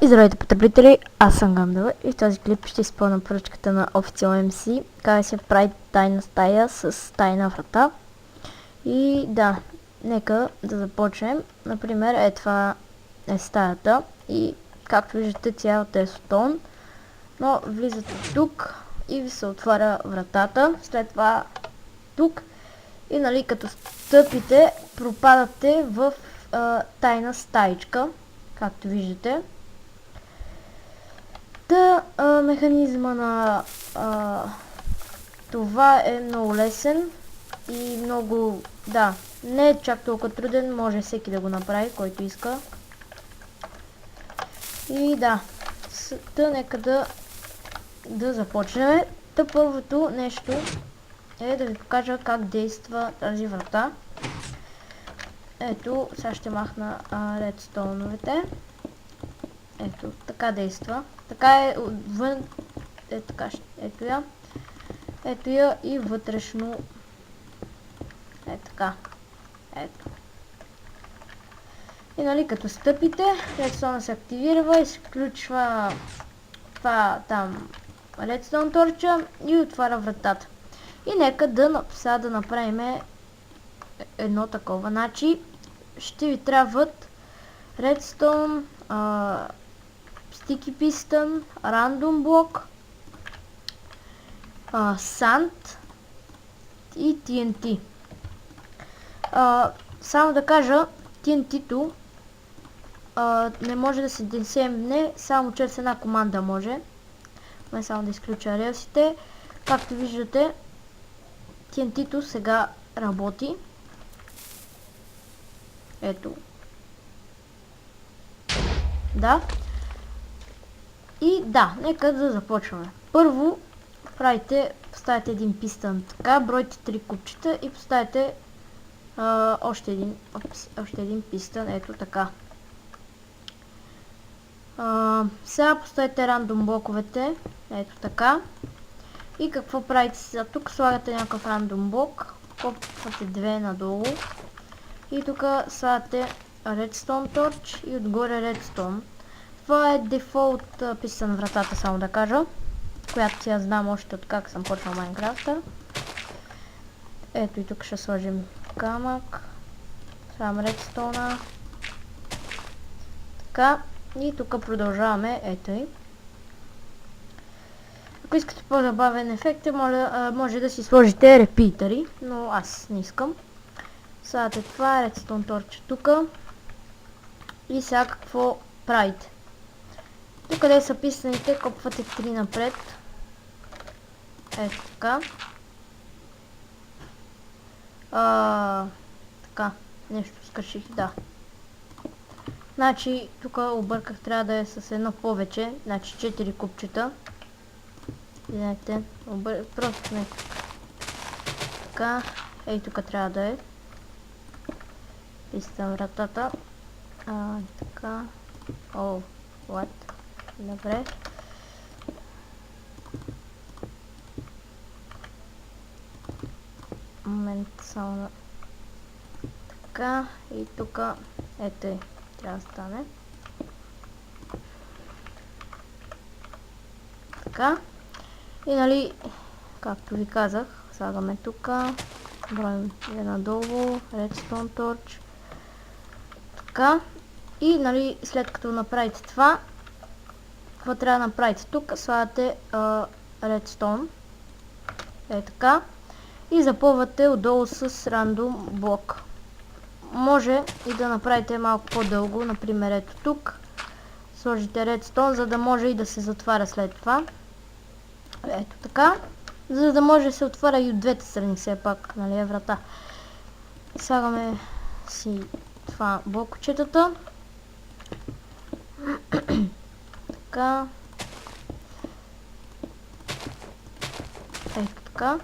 И здравейте, потребители, аз съм Гандала и в този клип ще изпълня поръчката на Official MC, как се прави тайна стая с тайна врата. И да, нека да започнем. Например, това е стаята и както виждате цялата е стон, но влизате тук и ви се отваря вратата, след това тук и нали като стъпите пропадате в тайна стаичка, както виждате. Механизма на това е много лесен и много, да, не е чак толкова труден, може всеки да го направи, който иска. И да, нека да започнем. Първото нещо е да ви покажа как действа тази врата. Ето, сега ще махна редстоуновете. Ето, така действа. Така е отвън. Така. Ето я. Ето я и вътрешно. Така. Ето. И нали като стъпите, редстоуна се активира, изключва това там редстоун торча и отваря вратата. И нека сега да направим едно такова. Значи ще ви трябват редстоун, sticky piston, random block, sand и TNT. Само да кажа, TNT-то не може да се десемне, само чрез една команда може. Само да изключа релсите. Както виждате, TNT-то сега работи. Ето. Да. И да, нека да започваме. Първо поставите един пистън така, бройте 3 купчета и поставите още един пистън, ето така. Сега поставите рандом блоковете, ето така. И какво правите сега? Тук слагате някакъв рандом блок, копвате 2 надолу. И тук слагате Redstone Torch и отгоре Redstone. Това е дефолт писан вратата, само да кажа, която я знам още от как съм почнал Майнкрафта. Ето и тук ще сложим камък, сам Redstone. Така, и тук продължаваме, ето и. Ако искате по-забавен ефект, може да си сложите репитъри, но аз не искам. Слагате това, Redstone Torch тук. И сега какво правите? Тук къде са писаните, копвате 3 напред. Ето така. Така, нещо скърших, да. Значи, тук обърках, трябва да е с едно повече, значи 4 купчета. Извинете, просто не. Така, ей тук трябва да е. Пистам вратата. Така. О, what? Добре. Момент само така. И тук ето е. Трябва да стане. Така. И нали, както ви казах, слагаме тук. Броим надолу. Redstone Torch. Така. И нали, след като направите това, какво трябва да направите тук? Слагате Redstone. Така. И запълвате отдолу с Random блок. Може и да направите малко по-дълго, например ето тук. Сложите Redstone, за да може и да се затваря след това. Ето така. За да може да се отваря и от двете страни, все пак, нали е врата. Слагаме си това блокчетата. Така. Ето така.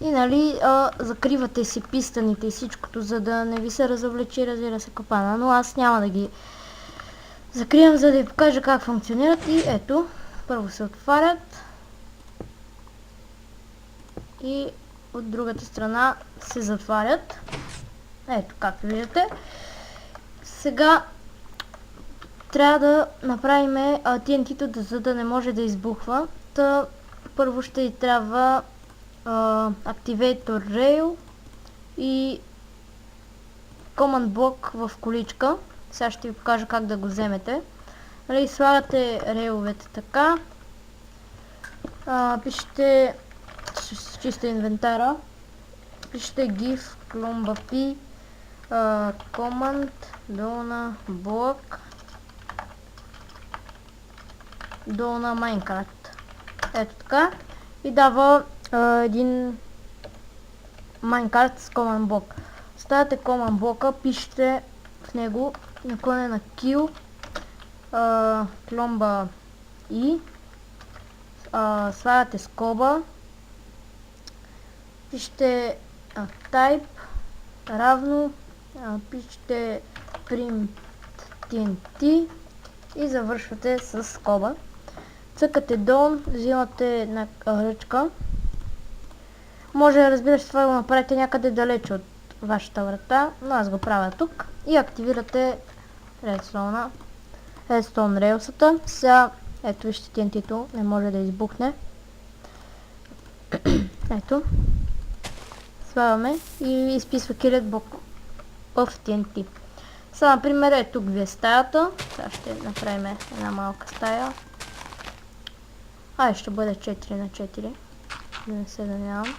И нали, закривате си пистаните и всичкото, за да не ви се разоблечи, разбира се, капана. Но аз няма да ги закривам, за да ви покажа как функционират. И ето, първо се отварят. И от другата страна се затварят. Ето, както виждате. Сега трябва да направим TNT-то, за да не може да избухва. Първо ще ни трябва Activator Rail и Command Block в количка. Сега ще ви покажа как да го вземете. Нали, слагате рейловете така. Пишете чисто инвентара. Пишете GIF Klomba P Command долу на Block долу на Minecraft. Ето така. И дава един Minecraft с Command Block. Ставате Command блока, пишете в него наклонена kill Klomba и слагате скоба, пишете type равно, пишете print TNT и завършвате с скоба. Цъкате долу, взимате една ръчка. Може, разбира се, това го направите някъде далече от вашата врата, но аз го правя тук. И активирате Redstone рейлсата. Сега, ето вижте, TNT-то не може да избухне. Ето. Слагаме и изписва Killet Block of TNT. Сега, например, ето тук ви е стаята. Сега ще направим една малка стая. Ще бъде 4 на 4. Да не се данявам.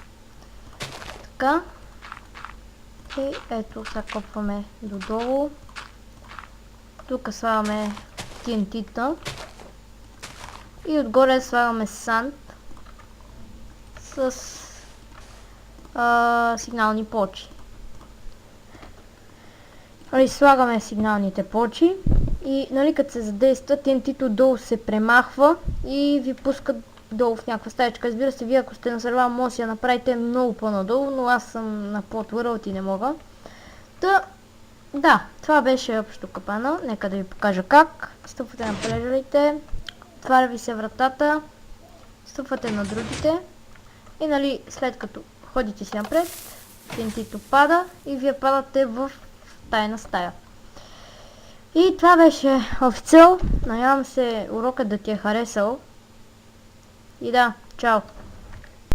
Така. И ето, сега копваме додолу. Тук слагаме TNT-та. И отгоре слагаме санд с сигнални плочи. Слагаме сигналните плочи и нали, като се задейства, TNT-то долу се премахва и ви пускат долу в някаква стаечка. Разбира се, вие ако сте на сервера, може да си я направите много по-надолу, но аз съм на Plot World и не мога. Да, това беше общо капана. Нека да ви покажа как. Стъпвате на плежерите, отваря ви се вратата, стъпвате на другите и нали, след като ходите си напред, TNT-то пада и вие падате в тайна стая. И това беше офицел. Надявам се урокът да ти е харесал. И да, чао!